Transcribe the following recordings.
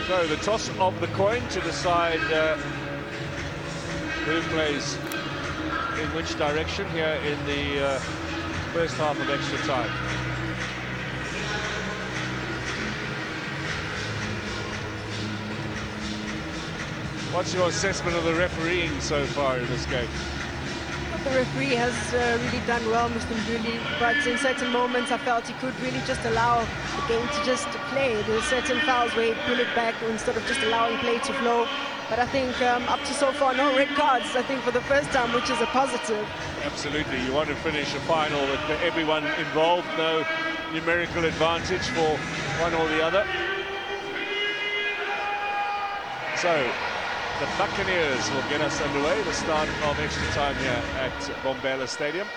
So the toss of the coin to decide who plays in which direction here in the first half of extra time. What's your assessment of the refereeing so far in this game? The referee has really done well, Mr.Weak, but in certain moments I felt he could really just allow the game to just play. There were certain fouls where he pulled it back instead of just allowing play to flow. But I think up to so far, no red cards, I think, for the first time, which is a positive. Absolutely. You want to finish a final with everyone involved, no numerical advantage for one or the other. So the Buccaneers will get us underway, the start of extra time here at Bombela Stadium.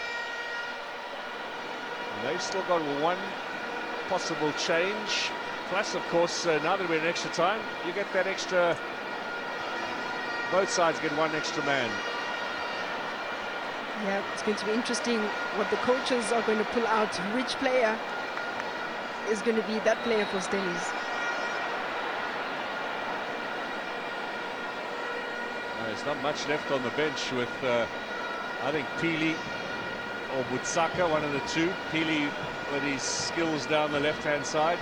And they've still got one possible change. Plus, of course, now that we're in extra time, you get that extra... Both sides get one extra man. Yeah, it's going to be interesting what the coaches are going to pull out. Which player is going to be that player for Stellies? There's not much left on the bench with, I think, Pili or Butsaka, one of the two. Pili with his skills down the left-hand side.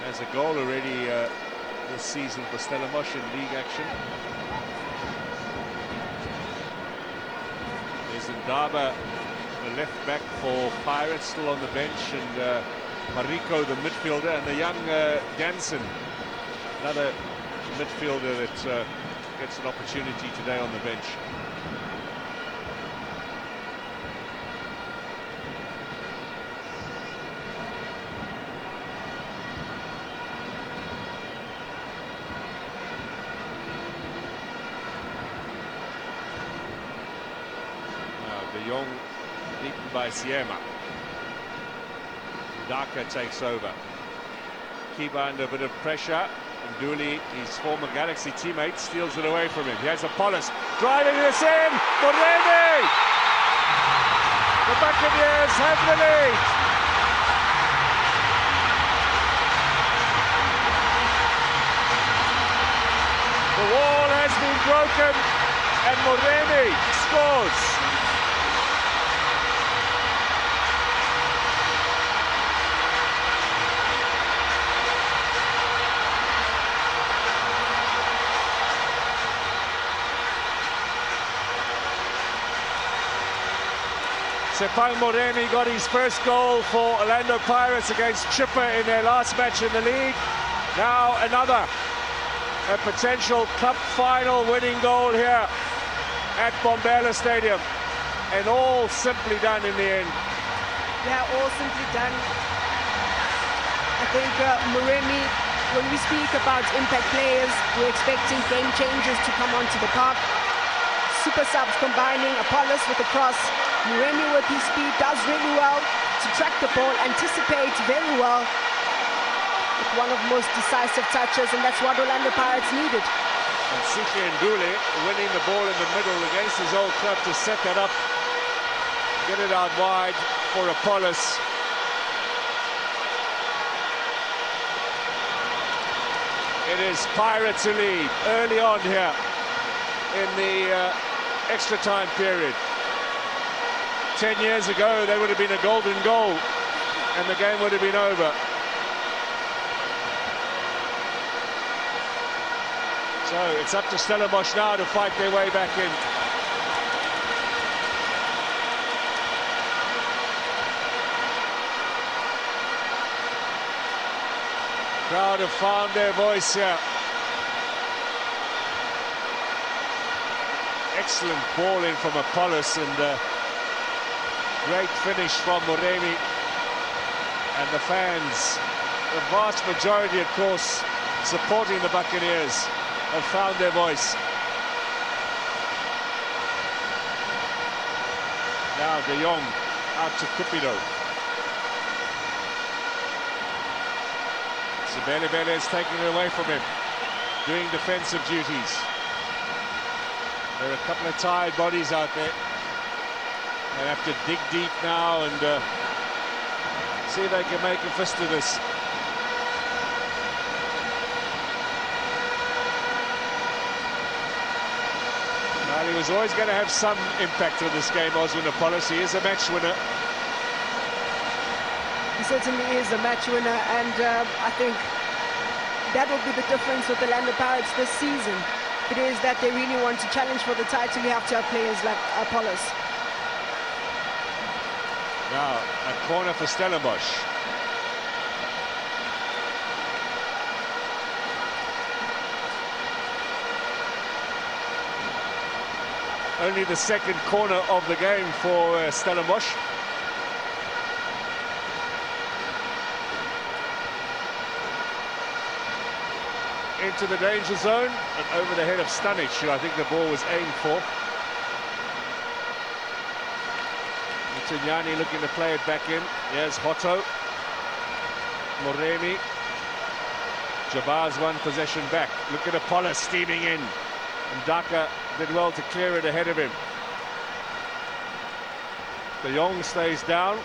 Has a goal already this season for Stellenbosch in league action. There's Ndaba, the left back for Pirates, still on the bench, and Mariko, the midfielder, and the young Ganson, another midfielder that gets an opportunity today on the bench. Now De Jong beaten by Siema. Daka takes over. Keeper under a bit of pressure. And Dooley, his former Galaxy teammate, steals it away from him. He has Apollos driving this in for Remy. The Buccaneers have the lead. The wall has been broken and Moremi scores. Sepang Moremi got his first goal for Orlando Pirates against Chipper in their last match in the league. Now another, a potential cup final winning goal here at Bombela Stadium. And all simply done in the end. Yeah, all simply done. I think Moremi, when we speak about impact players, we're expecting game changers to come onto the park. Super subs combining Apollos with a cross. Moremi with his speed does really well to track the ball, anticipates very well with one of the most decisive touches, and that's what Orlando Pirates needed. And Sike Ndule winning the ball in the middle against his old club to set that up, get it out wide for Apollos. It is Pirates who lead early on here in the extra time period. 10 years ago, they would have been a golden goal, and the game would have been over. So it's up to Stellenbosch now to fight their way back in. Crowd have found their voice here. Excellent ball in from Apollos, and great finish from Moremi. And the fans, the vast majority, of course, supporting the Buccaneers, have found their voice. Now De Jong out to Cupido. Sebelebele is taking it away from him, doing defensive duties. There are a couple of tired bodies out there. They have to dig deep now and see if they can make a fist of this. Well, he was always going to have some impact on this game, Oswin Apollos. He is a match winner. He certainly is a match winner, and I think that will be the difference with the Orlando Pirates this season. It is that they really want to challenge for the title. You have to have players like Apollos. Now, a corner for Stellenbosch. Only the second corner of the game for Stellenbosch. Into the danger zone and over the head of Stanic, who I think the ball was aimed for. Mtnyani looking to play it back in. Here's Hotto. Moremi. Jabbar's one possession back. Look at Apollo steaming in. And Daka did well to clear it ahead of him. De Jong stays down.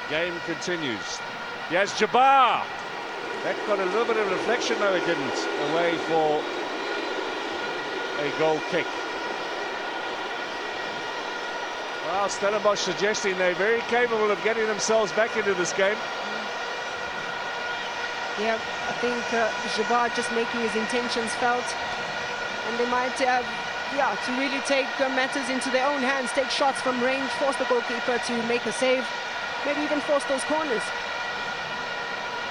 Game continues. Here's Jabbar. That got a little bit of reflection, though it didn't. Away for a goal kick. Well, Stellenbosch suggesting they're very capable of getting themselves back into this game. Yeah, I think Jabbar just making his intentions felt. And they might have, to really take matters into their own hands, take shots from range, force the goalkeeper to make a save, maybe even force those corners.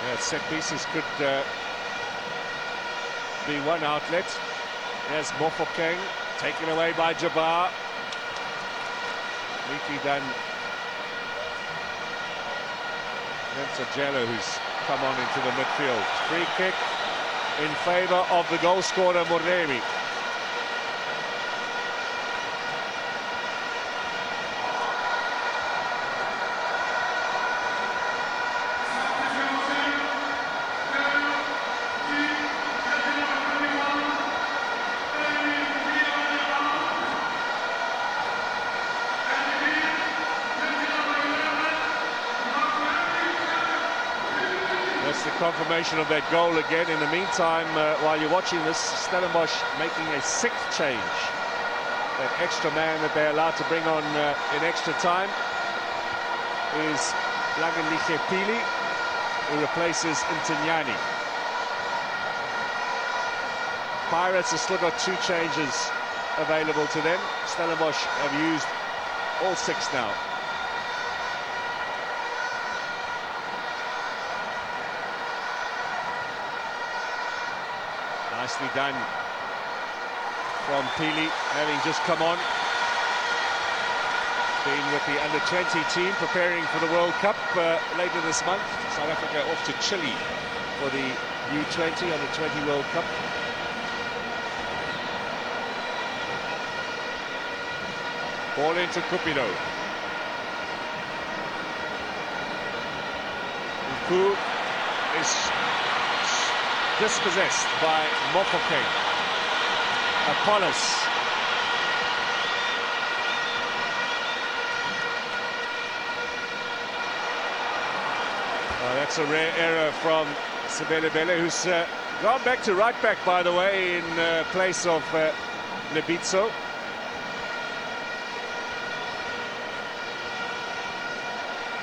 Yeah, set pieces could be one outlet. There's Mofokeng, taken away by Jabbar. Neatly done. That's Jello who's come on into the midfield. Free kick in favour of the goal scorer, Moremi. Confirmation of that goal again. In the meantime, while you're watching this, Stellenbosch making a sixth change. That extra man that they're allowed to bring on in extra time is Langeliche Pili, who replaces Mtnyani. Pirates have still got two changes available to them. Stellenbosch have used all six now. Nicely done from Pili, having just come on. Been with the under-20 team, preparing for the World Cup later this month. South Africa off to Chile for the U20 under-20 World Cup. Ball into Cupido. Who is dispossessed by Mofokeng. Apollos. That's a rare error from Sebelebele, who's gone back to right back, by the way, in place of Lebitso.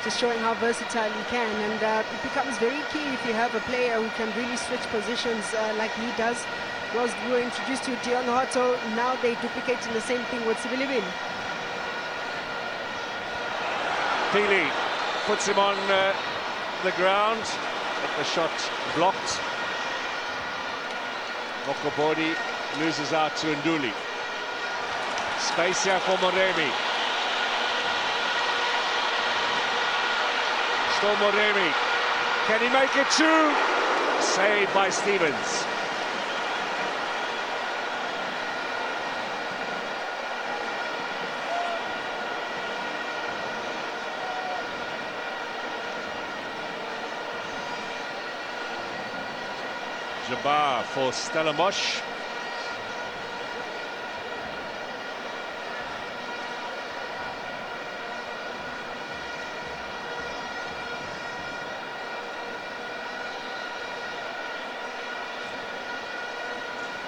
Just showing how versatile he can, and it becomes very key if you have a player who can really switch positions like he does. Was we were introduced to Dion Hotto, now they duplicating the same thing with Sebelebele. Pili puts him on the ground, but the shot blocked. Mokobodi loses out to Nduli. Space here for Moremi. Still Moremi. Can he make it two? Saved by Stevens. Jabbar for Stellenbosch.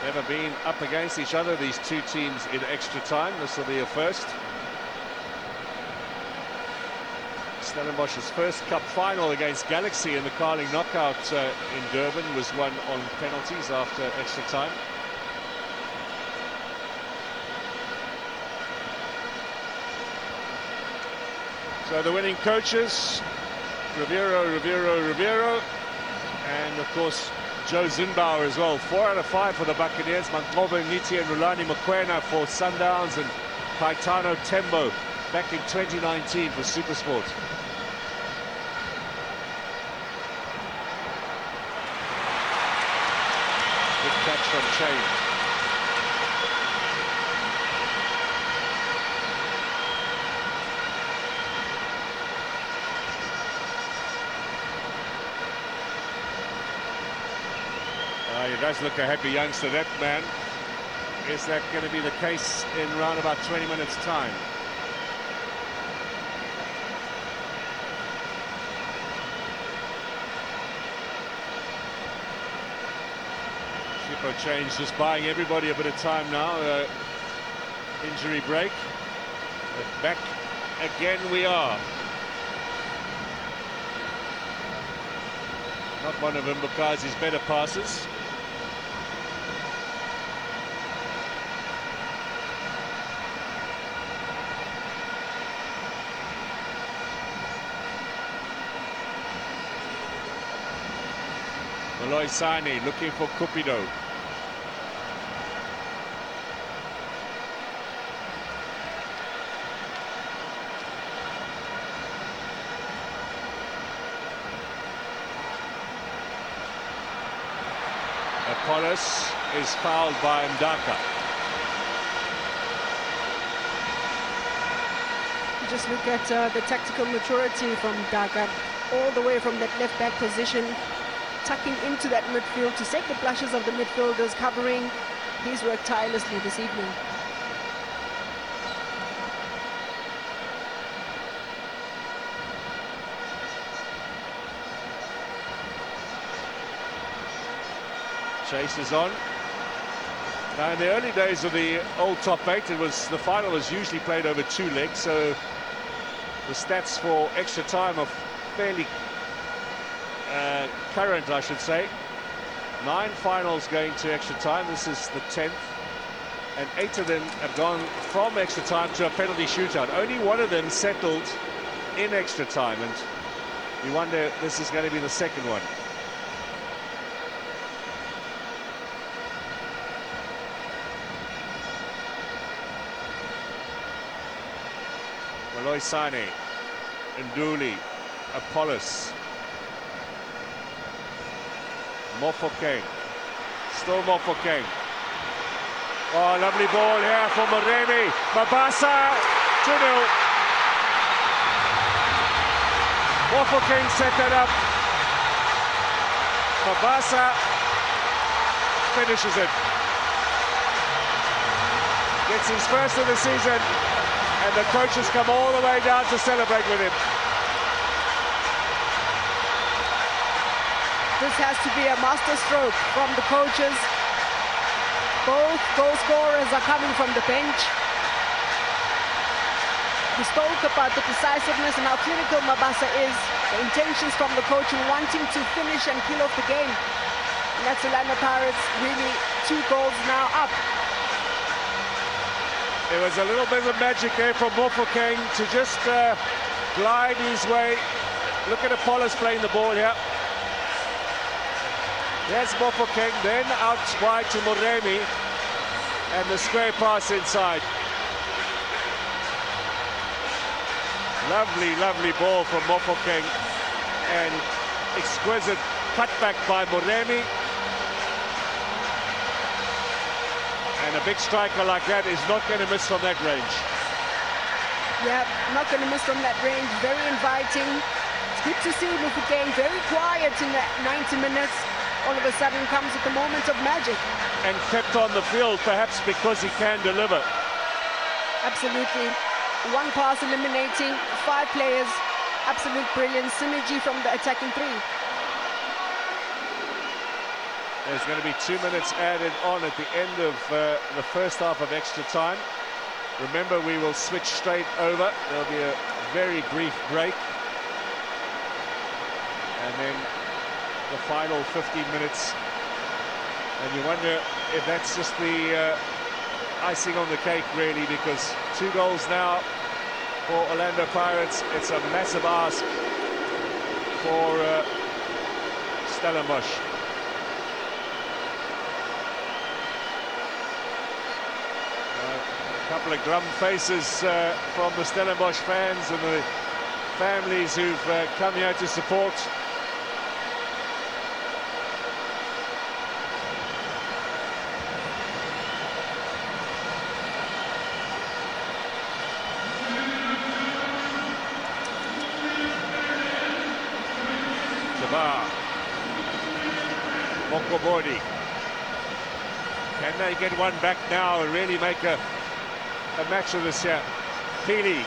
Never been up against each other, these two teams, in extra time. This will be a first. Stellenbosch's first cup final against Galaxy in the Carling knockout in Durban was won on penalties after extra time. So the winning coaches, Ribeiro, and of course Joe Zinbauer as well. 4 out of 5 for the Buccaneers. Mangoba Niti and Rulani Mokoena for Sundowns, and Caetano Tembo back in 2019 for SuperSport. Good catch from Chain. He does look a happy youngster, that man. Is that going to be the case in around about 20 minutes' time? Shippo change, just buying everybody a bit of time now. Injury break. But back again we are. Not one of Mbakazi's better passes. Moloi Sane looking for Cupido. Apollos is fouled by Mdaka. Just look at the tactical maturity from Mdaka, all the way from that left back position, tucking into that midfield to set the plushes of the midfielders covering. He's worked tirelessly this evening. Chase is on. Now, in the early days of the old top 8, the final was usually played over 2 legs, so the stats for extra time are fairly current, I should say. 9 finals going to extra time. This is the 10th, and 8 of them have gone from extra time to a penalty shootout. Only one of them settled in extra time, and you wonder if this is going to be the second one. Moloi Sane, Nduli, Apollos, Mofokeng, still Mofokeng. Oh, lovely ball here for Moremi. Mabasa, 2-0. Mofokeng set that up. Mabasa finishes it. Gets his first of the season, and the coaches come all the way down to celebrate with him. This has to be a masterstroke from the coaches. Both goal scorers are coming from the bench. We spoke about the decisiveness and how clinical Mabasa is. The intentions from the coach wanting to finish and kill off the game. And that's Orlando Pirates really 2 goals now up. It was a little bit of magic there from Mofokeng to just glide his way. Look at Apollos playing the ball here. There's Mofokeng, then out wide to Moremi, and the square pass inside. Lovely, lovely ball from Mofokeng, and exquisite cutback by Moremi. And a big striker like that is not going to miss from that range. Yeah, not going to miss from that range. Very inviting. It's good to see Mofokeng very quiet in that 90 minutes. all of a sudden comes at the moment of magic. And kept on the field, perhaps because he can deliver. Absolutely. One pass eliminating 5 players. Absolute brilliant synergy from the attacking 3. There's going to be 2 minutes added on at the end of the first half of extra time. Remember, we will switch straight over. There'll be a very brief break. And then the final 15 minutes. And you wonder if that's just the icing on the cake, really, because 2 goals now for Orlando Pirates. It's a massive ask for Stellenbosch. A couple of glum faces from the Stellenbosch fans and the families who've come here to support. Mokobodi. Can they get one back now and really make a match of this here? Peely.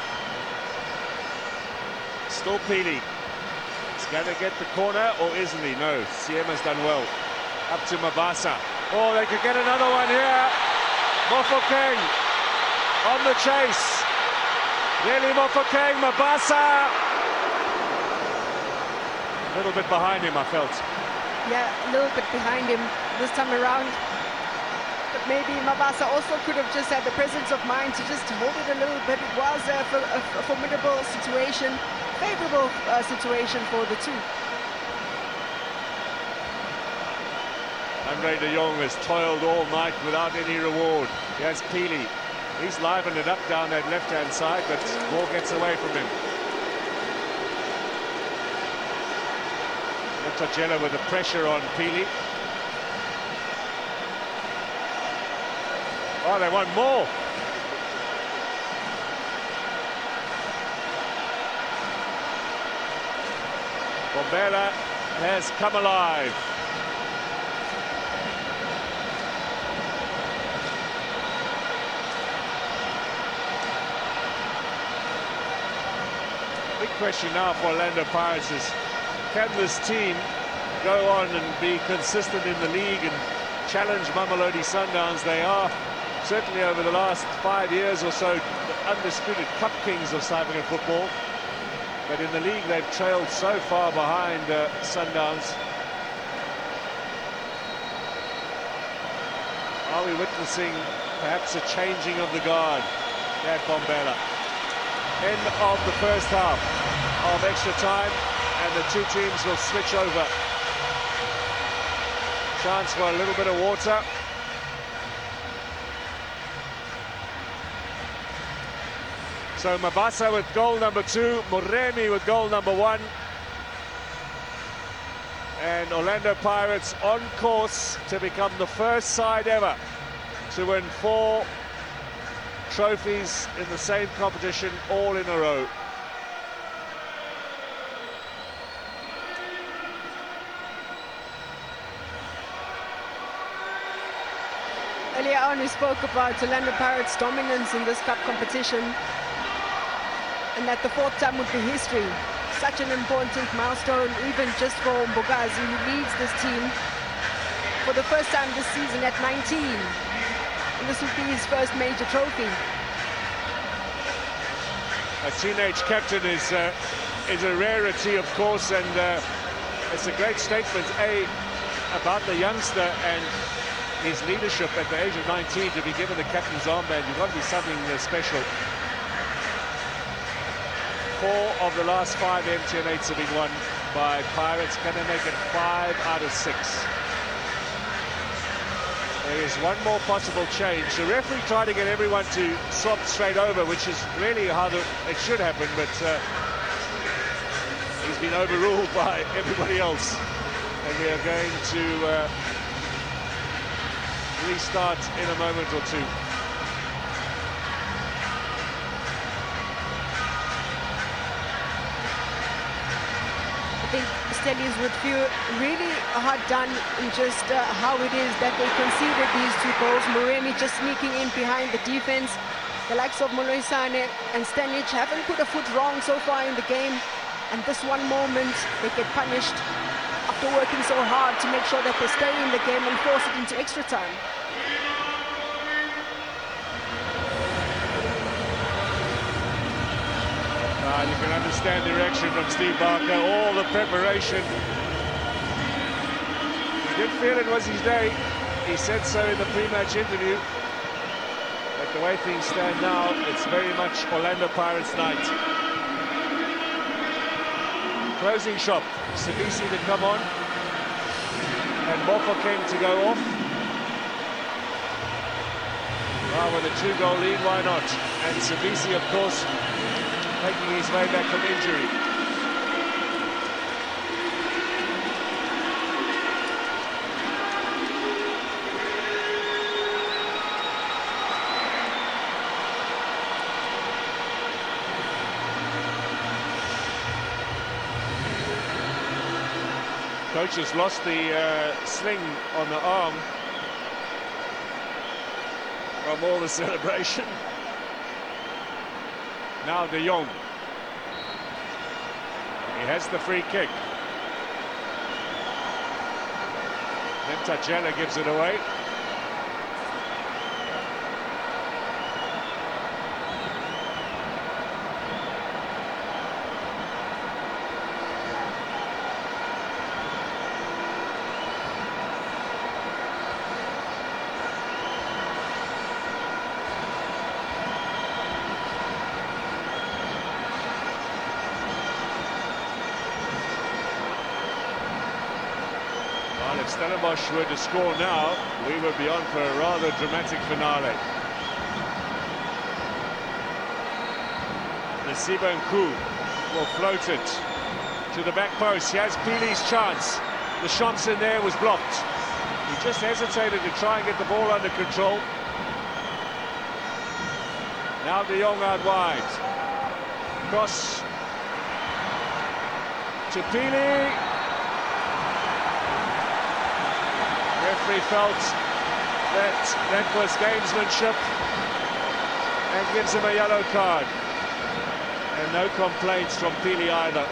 Still Peely. He's going to get the corner, or isn't he? No, CM has done well. Up to Mabasa. Oh, they could get another one here. Mofokeng on the chase. Really Mofokeng, Mabasa. A little bit behind him, I felt. Yeah, a little bit behind him this time around. But maybe Mabasa also could have just had the presence of mind to just hold it a little bit. It was a formidable situation, favorable situation for the 2. Andre de Jong has toiled all night without any reward. Here's Peely. He's livened it up down that left-hand side, but ball gets away from him. Tajela with the pressure on Peely. Oh, they want more. Bombela has come alive. Big question now for Orlando Pirates is, can this team go on and be consistent in the league and challenge Mamelodi Sundowns? They are certainly over the last 5 years or so the undisputed cup kings of South African football. But in the league they've trailed so far behind Sundowns. Are we witnessing perhaps a changing of the guard at Bombela? End of the first half of extra time, and the 2 teams will switch over. Chance for a little bit of water. So Mabasa with goal number 2, Moremi with goal number 1. And Orlando Pirates on course to become the first side ever to win 4 trophies in the same competition, all in a row. Earlier on we spoke about Orlando Pirates' dominance in this cup competition, and that the 4th time would be history. Such an important milestone, even just for Mbogazi, who leads this team for the first time this season at 19. And this would be his first major trophy. A teenage captain is a rarity, of course, and it's a great statement, about the youngster and his leadership at the age of 19 to be given the captain's armband. You've got to be something special. 4 of the last 5 MTN8s have been won by Pirates. Can they make it 5 out of 6? There is one more possible change. The referee tried to get everyone to swap straight over, which is really how it should happen, but he's been overruled by everybody else. And we are going to restart in a moment or 2. I think Stellies would feel really hard done in just how it is that they conceded these 2 goals. Moremi just sneaking in behind the defense. The likes of Moloisane and Stanic haven't put a foot wrong so far in the game. And this one moment, they get punished after working so hard to make sure that they stay in the game and force it into extra time. You can understand the reaction from Steve Barker, all the preparation. He did feel it was his day. He said so in the pre-match interview. But the way things stand now, it's very much Orlando Pirates' night. Closing shot, Sabisi to come on. And Mofokeng to go off. Well, with a 2-goal lead, why not? And Sabisi, of course, making his way back from injury. Coach has lost the sling on the arm from all the celebration. Now De Jong. He has the free kick. Then Tajela gives it away. If Stellenbosch were to score now, we would be on for a rather dramatic finale. Nasiba Nku will float it to the back post. He has Pili's chance. The shots in there was blocked. He just hesitated to try and get the ball under control. Now De Jong out wide. Cross to Pili. Referee felt that was gamesmanship and gives him a yellow card. And no complaints from Pili either.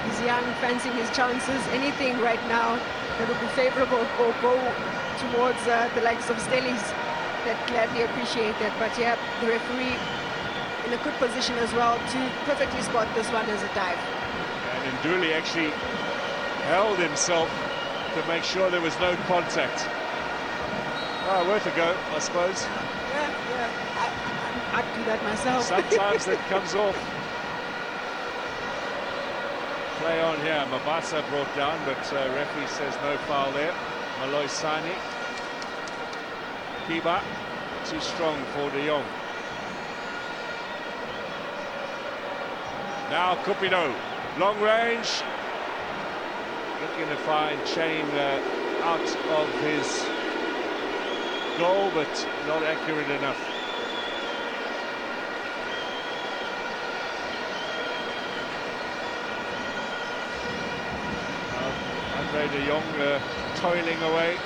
He's young, fancying his chances. Anything right now that would be favorable or go towards the likes of Stellies, that gladly appreciate that. But yeah, the referee in a good position as well to perfectly spot this one as a dive. And Nduli actually held himself to make sure there was no contact. Oh, worth a go, I suppose. Yeah, I'd do that myself. Sometimes it comes off. Play on here. Mabasa brought down, but referee says no foul there. Moloisane. Kiba, too strong for De Jong. Now Cupido, long range. Looking to find Chain out of his goal, but not accurate enough. Andre De Jong toiling away.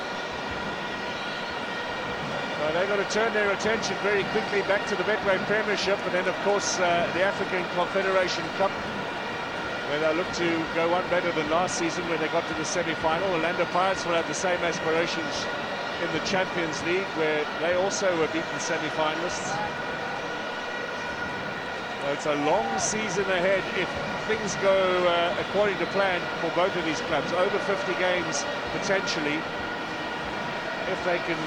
They've got to turn their attention very quickly back to the Betway Premiership, and then of course the African Confederation Cup, where they look to go one better than last season when they got to the semi-final. Orlando Pirates will have the same aspirations in the Champions League, where they also were beaten semi-finalists. Well, it's a long season ahead if things go according to plan for both of these clubs. Over 50 games potentially, if they can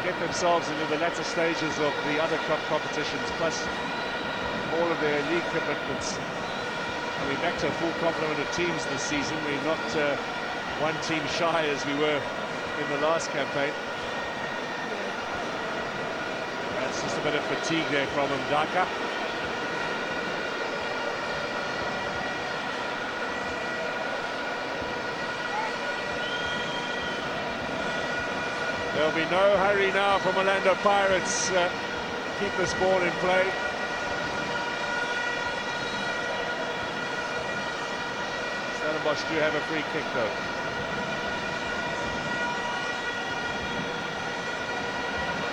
get themselves into the latter stages of the other cup competitions, plus all of their league commitments. And we're back to a full complement of teams this season. We're not one team shy as we were in the last campaign. That's just a bit of fatigue there from Mdaka. There'll be no hurry now from Orlando Pirates. Keep this ball in play. Stellenbosch do have a free kick though.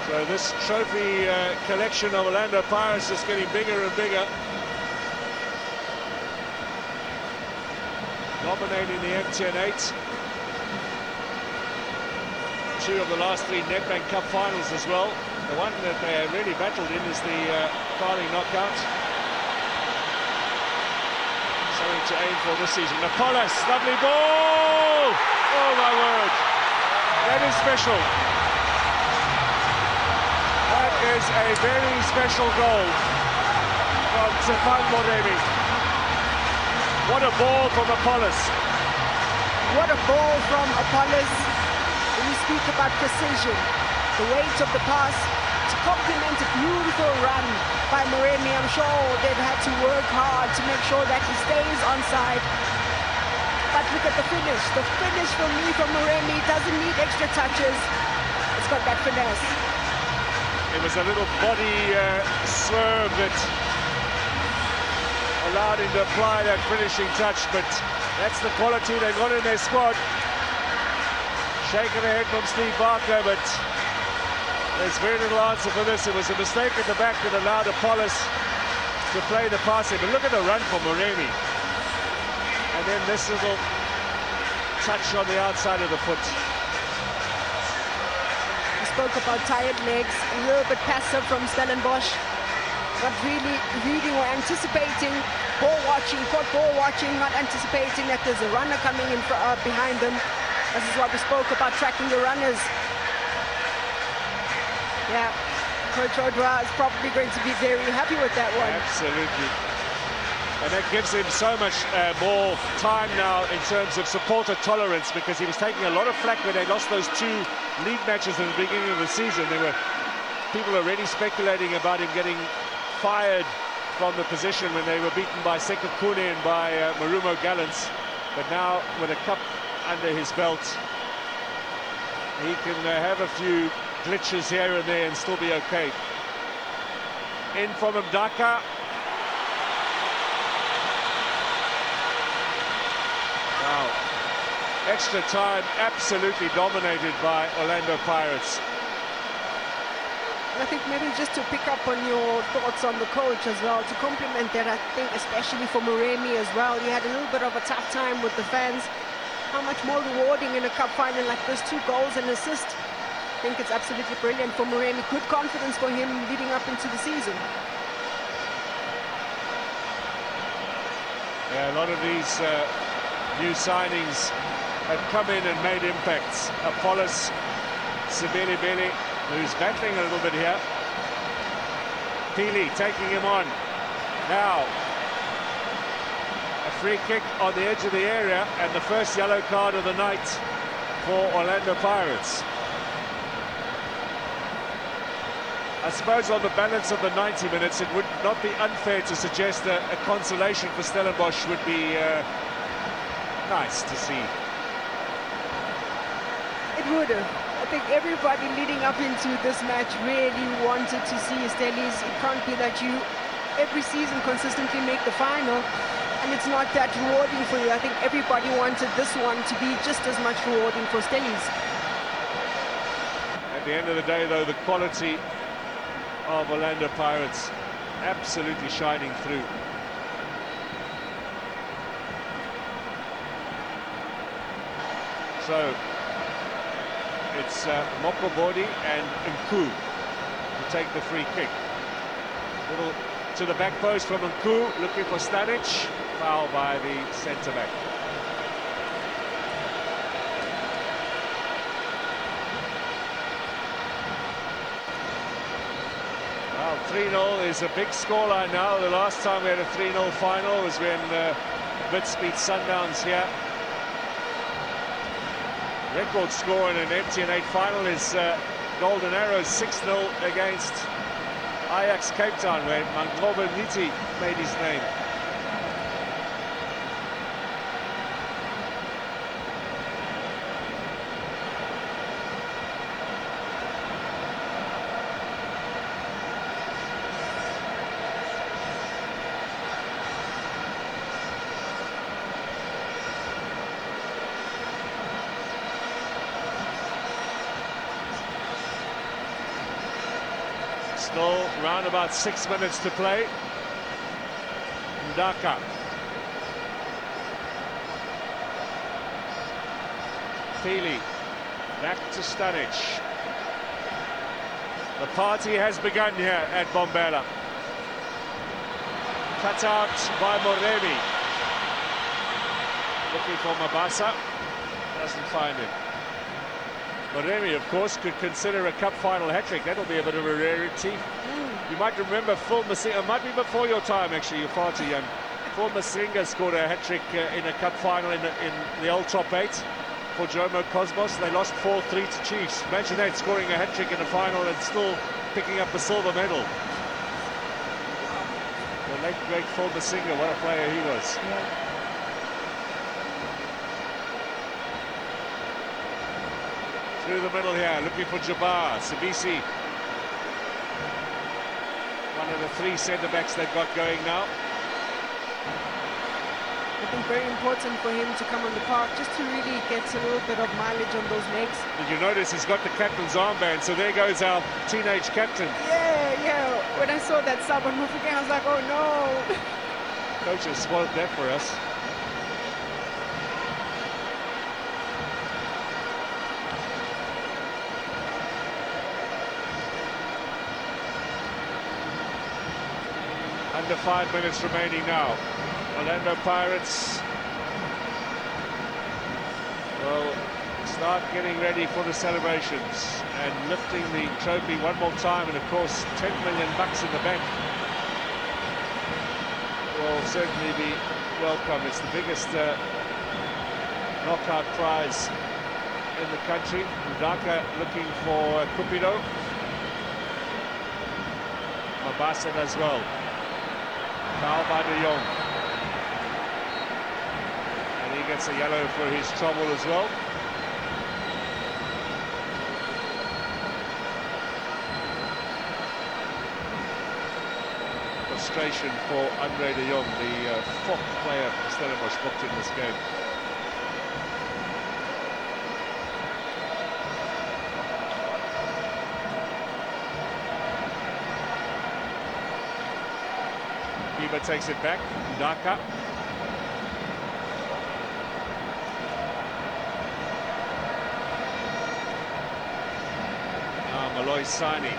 So this trophy collection of Orlando Pirates is getting bigger and bigger. Dominating the MTN8. 2 of the last 3 Nedbank Cup finals as well. The one that they really battled in is the Carling knockout. Something to aim for this season. Apollos, lovely ball! Oh my word, that is special. That is a very special goal from Stefan Moremi. What a ball from Apollos. What a ball from Apollos. When you speak about precision, the weight of the pass, to complement a beautiful run by Moremi, I'm sure they've had to work hard to make sure that he stays onside. But look at the finish. The finish for me from Moremi doesn't need extra touches. It's got that finesse. It was a little body swerve that allowed him to apply that finishing touch, but that's the quality they've got in their squad. Shaking the head from Steve Barker, but there's very little answer for this. It was a mistake at the back that allowed Apollos to play the passing. But look at the run from Moremi. And then this little touch on the outside of the foot. We spoke about tired legs, a little bit passive from Stellenbosch. Not really reading or anticipating ball watching, caught ball watching, not anticipating that there's a runner coming in behind them. This is what we spoke about, tracking the runners. Yeah, Coach Odra is probably going to be very happy with that one. Absolutely. And that gives him so much more time now in terms of supporter tolerance, because he was taking a lot of flack when they lost those 2 league matches at the beginning of the season. There were people already speculating about him getting fired from the position when they were beaten by Sekukune and by Marumo Gallants. But now, with a cup under his belt, he can have a few glitches here and there and still be okay. In from Mdaka. Wow. Extra time absolutely dominated by Orlando Pirates. I think maybe just to pick up on your thoughts on the coach as well, to complement that, I think especially for Moremi as well, he had a little bit of a tough time with the fans. How much more rewarding in a cup final like this, 2 goals and assist. I think it's absolutely brilliant for Moremi. Good confidence for him leading up into the season. Yeah, a lot of these new signings have come in and made impacts. Apollos, Sibili, who's battling a little bit here. Pili taking him on. Now, a free kick on the edge of the area, and the first yellow card of the night for Orlando Pirates. I suppose on the balance of the 90 minutes, it would not be unfair to suggest a consolation for Stellenbosch would be nice to see. It would have. I think everybody leading up into this match really wanted to see Stellies. It can't be that you every season consistently make the final and it's not that rewarding for you. I think everybody wanted this one to be just as much rewarding for Stellies. At the end of the day, though, the quality of Orlando Pirates absolutely shining through. So it's Mokobodi and Nku to take the free kick. Little to the back post from Nku, looking for Stanic. Foul by the centre-back. Well, 3-0 is a big scoreline now. The last time we had a 3-0 final was when Wits beat Sundowns here. Record score in an MTN8 final is Golden Arrows 6-0 against Ajax Cape Town, where Mangobo Niti made his name. Still round about 6 minutes to play. Ndaka. Pili. Back to Stanic. The party has begun here at Bombela. Cut out by Moremi. Looking for Mabasa. Doesn't find him. Moremi, of course, could consider a cup final hat-trick. That'll be a bit of a rarity. You might remember Phil Masinga, it might be before your time actually, you're far too young. Phil Masinga scored a hat-trick in a cup final in the old top 8 for Jomo Cosmos. They lost 4-3 to Chiefs. Imagine that, scoring a hat-trick in a final and still picking up a silver medal. The late great Phil Masinga, what a player he was. Yeah. Through the middle here, looking for Jabbar. Sibisi, one of the 3 centre-backs they've got going now. I think very important for him to come on the park just to really get a little bit of mileage on those legs. Did you notice he's got the captain's armband, so there goes our teenage captain. Yeah. When I saw that sub on Mufukeng, I was like, oh no. Coach has spoiled that for us. Under 5 minutes remaining now. Orlando Pirates will start getting ready for the celebrations and lifting the trophy one more time, and of course 10 million bucks in the bank will certainly be welcome. It's the biggest knockout prize in the country. Ndaka looking for Cupido. Mabasa as well. Foul by De Jong. And he gets a yellow for his trouble as well. Frustration for Andre De Jong, the 4th player for Stellenbosch booked in this game. Kiba takes it back. Ndaka. Malloy Sani.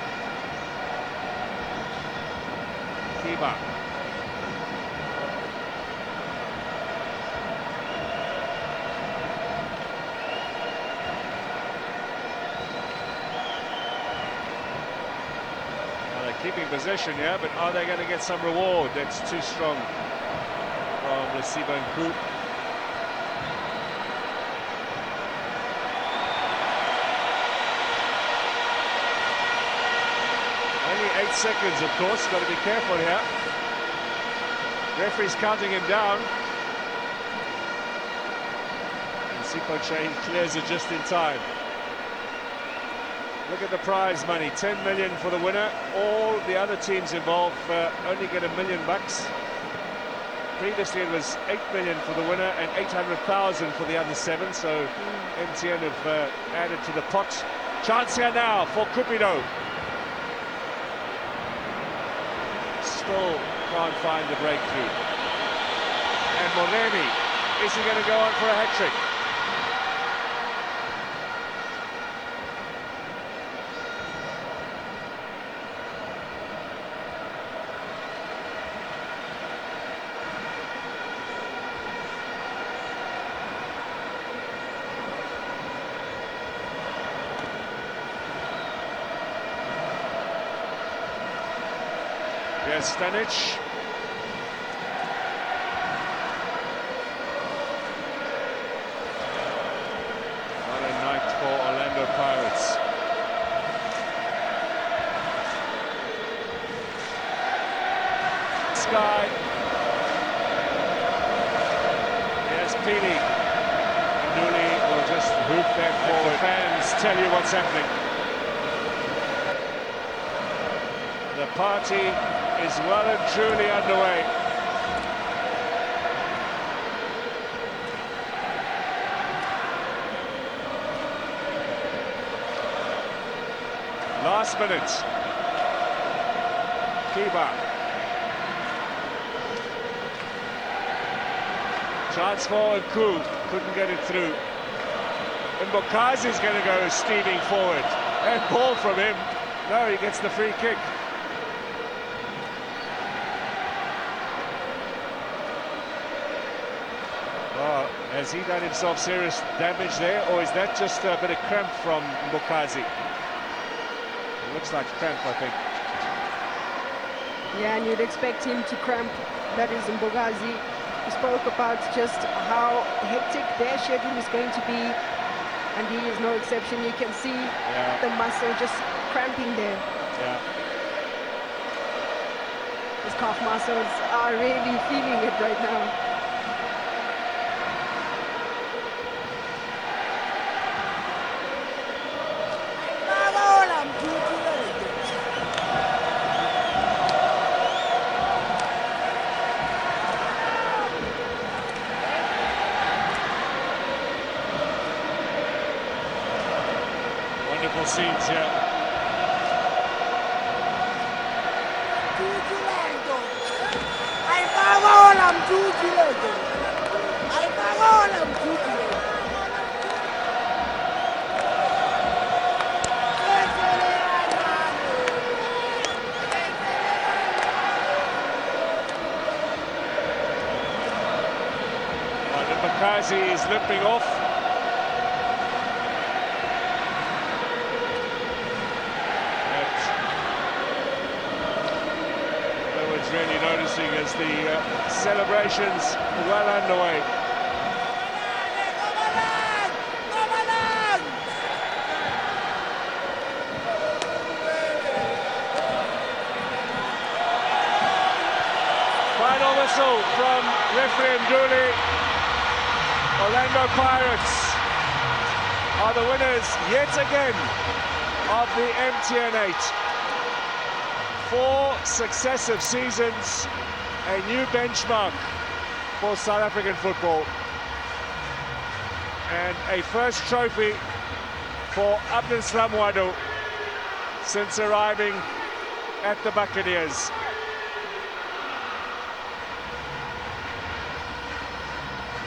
Kiba. Keeping possession here, but are they going to get some reward? That's too strong from Lesiba Nku. Only 8 seconds, of course. Got to be careful here. Referee's counting him down. And Sipo Chain clears it just in time. Look at the prize money, 10 million for the winner. All the other teams involved only get $1 million. Previously it was 8 million for the winner and 800,000 for the other 7. So MTN have added to the pot. Chance here now for Cupido. Still can't find the breakthrough. And Moremi, is he going to go on for a hat-trick? Yes, Stanic. What a night for Orlando Pirates. Sky. Yes, Pili. Newly will just hoop that forward. The fans tell you what's happening. The party is well and truly underway. Last minute. Kiba. Chance for Nku, couldn't get it through. Mbokazi's going to go steaming forward. And ball from him. No, he gets the free kick. Oh, has he done himself serious damage there, or is that just a bit of cramp from Mbokazi? It looks like cramp, I think. Yeah, and you'd expect him to cramp. That is Mbokazi. We spoke about just how hectic their schedule is going to be, and he is no exception. You can see the muscle just cramping there. Yeah. His calf muscles are really feeling it right now. Wonderful scenes here. Mbokazi is limping off. Really noticing as the celebrations well underway. Final whistle from referee Nduli. Orlando Pirates are the winners yet again of the MTN8. 4 successive seasons, a new benchmark for South African football, and a first trophy for Abdul Slamwadu since arriving at the Buccaneers.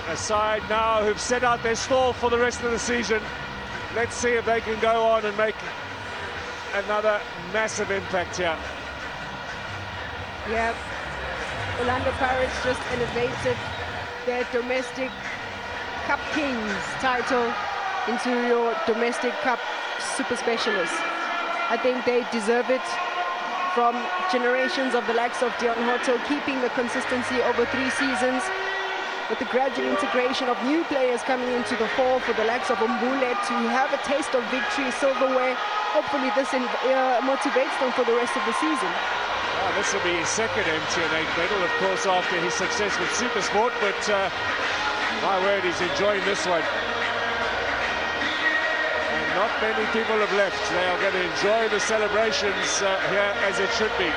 A side now who've set out their stall for the rest of the season. Let's see if they can go on and make another massive impact here. Yeah, Orlando Pirates just elevated their domestic Cup Kings title into your domestic Cup Super Specialists. I think they deserve it from generations of the likes of Dion Hotel, keeping the consistency over 3 seasons, with the gradual integration of new players coming into the fore for the likes of Mbule to have a taste of victory, silverware. Hopefully this motivates them for the rest of the season. This will be his second MTN8 medal, of course, after his success with Supersport, but my word, he's enjoying this one. And not many people have left. They are going to enjoy the celebrations here as it should be.